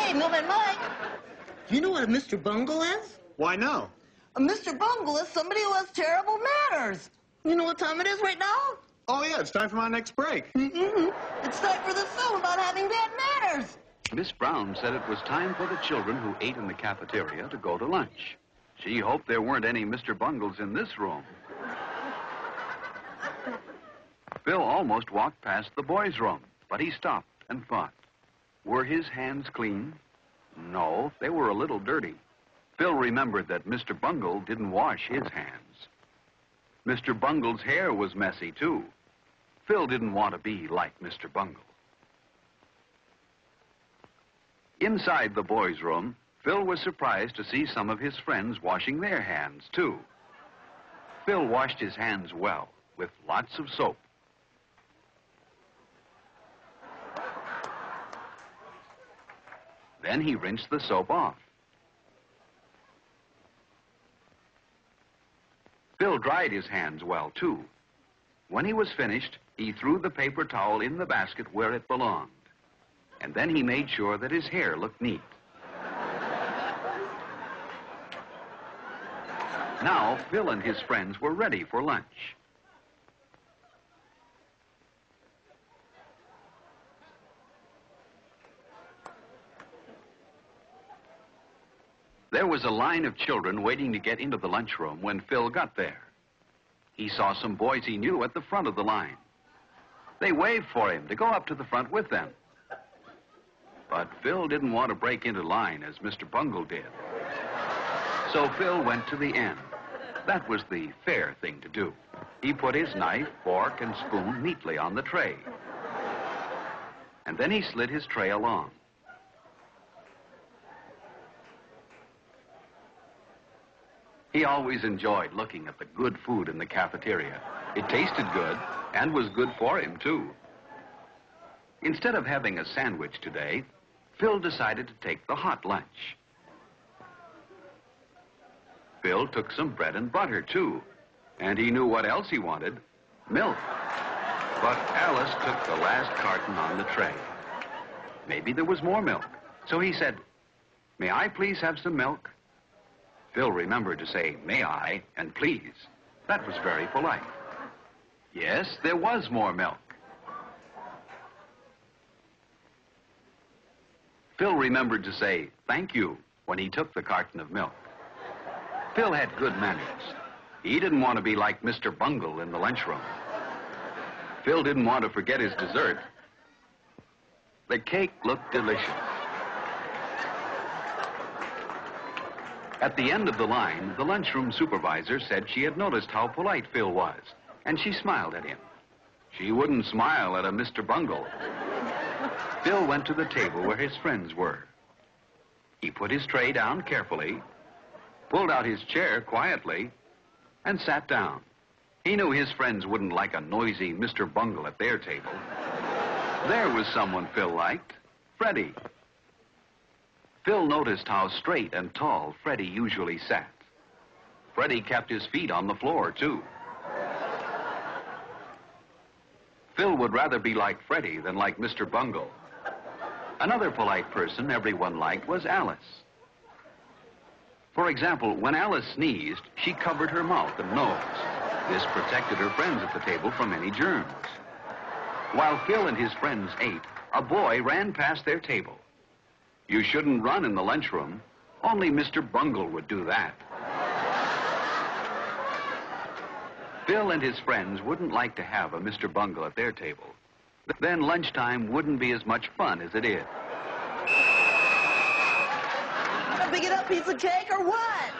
Hey, Milton Mike. Do you know what a Mr. Bungle is? Why, no. A Mr. Bungle is somebody who has terrible manners. You know what time it is right now? Oh, yeah, it's time for my next break. It's time for the film about having bad manners. Miss Brown said it was time for the children who ate in the cafeteria to go to lunch. She hoped there weren't any Mr. Bungles in this room. Phil almost walked past the boys' room, but he stopped and thought. Were his hands clean? No, they were a little dirty. Phil remembered that Mr. Bungle didn't wash his hands. Mr. Bungle's hair was messy, too. Phil didn't want to be like Mr. Bungle. Inside the boys' room, Phil was surprised to see some of his friends washing their hands, too. Phil washed his hands well, with lots of soap. Then he rinsed the soap off. Phil dried his hands well, too. When he was finished, he threw the paper towel in the basket where it belonged. And then he made sure that his hair looked neat. Now, Phil and his friends were ready for lunch. There was a line of children waiting to get into the lunchroom when Phil got there. He saw some boys he knew at the front of the line. They waved for him to go up to the front with them. But Phil didn't want to break into line as Mr. Bungle did. So Phil went to the end. That was the fair thing to do. He put his knife, fork, and spoon neatly on the tray. And then he slid his tray along. He always enjoyed looking at the good food in the cafeteria. It tasted good and was good for him, too. Instead of having a sandwich today, Phil decided to take the hot lunch. Phil took some bread and butter, too. And he knew what else he wanted, milk. But Alice took the last carton on the tray. Maybe there was more milk. So he said, "May I please have some milk?" Phil remembered to say, "May I?" and "please." That was very polite. Yes, there was more milk. Phil remembered to say, "Thank you," when he took the carton of milk. Phil had good manners. He didn't want to be like Mr. Bungle in the lunchroom. Phil didn't want to forget his dessert. The cake looked delicious. At the end of the line, the lunchroom supervisor said she had noticed how polite Phil was, and she smiled at him. She wouldn't smile at a Mr. Bungle. Phil went to the table where his friends were. He put his tray down carefully, pulled out his chair quietly, and sat down. He knew his friends wouldn't like a noisy Mr. Bungle at their table. There was someone Phil liked, Freddie. Phil noticed how straight and tall Freddie usually sat. Freddie kept his feet on the floor, too. Phil would rather be like Freddie than like Mr. Bungle. Another polite person everyone liked was Alice. For example, when Alice sneezed, she covered her mouth and nose. This protected her friends at the table from any germs. While Phil and his friends ate, a boy ran past their table. You shouldn't run in the lunchroom. Only Mr. Bungle would do that. Phil and his friends wouldn't like to have a Mr. Bungle at their table. Then lunchtime wouldn't be as much fun as it is. A big enough piece of cake or what?